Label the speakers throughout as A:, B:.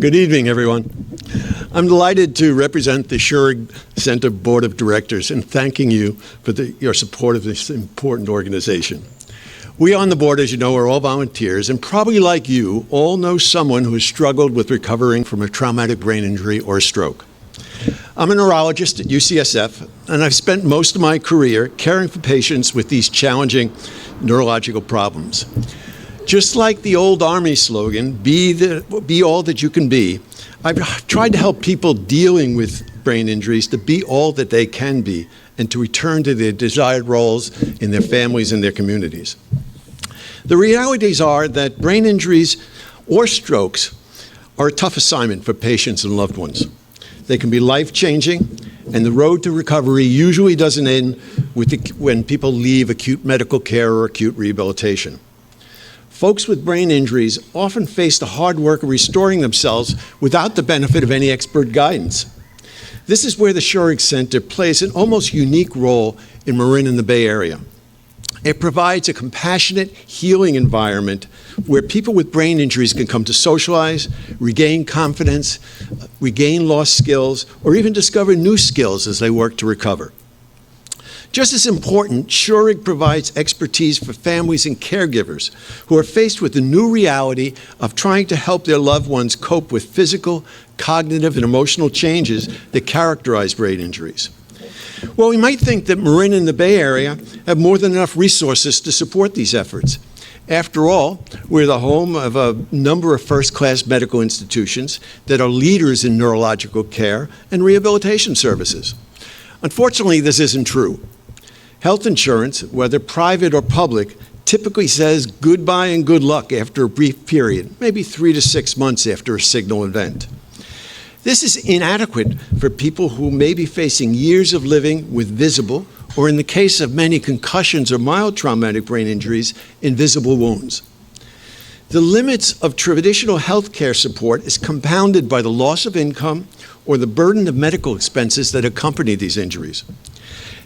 A: Good evening, everyone. I'm delighted to represent the Schurig Center Board of Directors and thanking you for your support of this important organization. We on the board, as you know, are all volunteers and probably like you, all know someone who has struggled with recovering from a traumatic brain injury or a stroke. I'm a neurologist at UCSF, and I've spent most of my career caring for patients with these challenging neurological problems. Just like the old Army slogan, be all that you can be, I've tried to help people dealing with brain injuries to be all that they can be and to return to their desired roles in their families and their communities. The realities are that brain injuries or strokes are a tough assignment for patients and loved ones. They can be life-changing, and the road to recovery usually doesn't end when people leave acute medical care or acute rehabilitation. Folks with brain injuries often face the hard work of restoring themselves without the benefit of any expert guidance. This is where the Schurig Center plays an almost unique role in Marin and the Bay Area. It provides a compassionate, healing environment where people with brain injuries can come to socialize, regain confidence, regain lost skills, or even discover new skills as they work to recover. Just as important, Schurig provides expertise for families and caregivers who are faced with the new reality of trying to help their loved ones cope with physical, cognitive, and emotional changes that characterize brain injuries. Well, we might think that Marin and the Bay Area have more than enough resources to support these efforts. After all, we're the home of a number of first-class medical institutions that are leaders in neurological care and rehabilitation services. Unfortunately, this isn't true. Health insurance, whether private or public, typically says goodbye and good luck after a brief period, maybe 3 to 6 months after a signal event. This is inadequate for people who may be facing years of living with visible, or in the case of many concussions or mild traumatic brain injuries, invisible wounds. The limits of traditional health care support is compounded by the loss of income or the burden of medical expenses that accompany these injuries.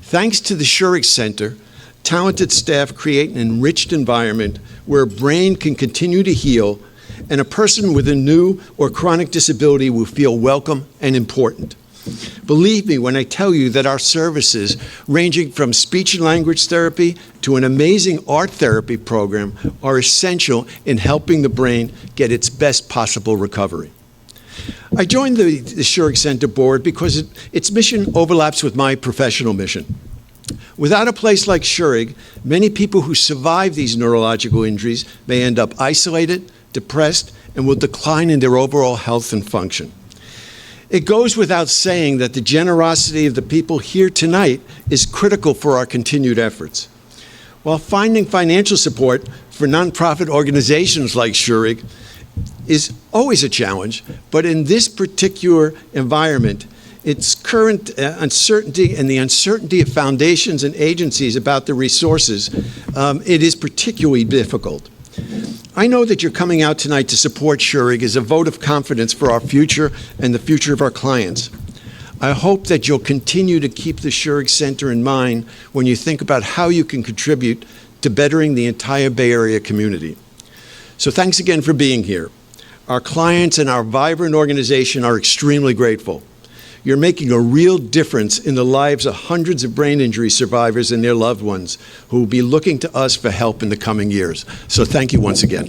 A: Thanks to the Schurig Center, talented staff create an enriched environment where a brain can continue to heal and a person with a new or chronic disability will feel welcome and important. Believe me when I tell you that our services, ranging from speech and language therapy to an amazing art therapy program, are essential in helping the brain get its best possible recovery. I joined the Schurig Center board because its mission overlaps with my professional mission. Without a place like Schurig, many people who survive these neurological injuries may end up isolated, depressed, and will decline in their overall health and function. It goes without saying that the generosity of the people here tonight is critical for our continued efforts. While finding financial support for nonprofit organizations like Schurig is always a challenge, but in this particular environment, its current uncertainty and the uncertainty of foundations and agencies about the resources, it is particularly difficult. I know that you're coming out tonight to support Schurig as a vote of confidence for our future and the future of our clients. I hope that you'll continue to keep the Schurig Center in mind when you think about how you can contribute to bettering the entire Bay Area community. So thanks again for being here. Our clients and our vibrant organization are extremely grateful. You're making a real difference in the lives of hundreds of brain injury survivors and their loved ones who will be looking to us for help in the coming years. So thank you once again.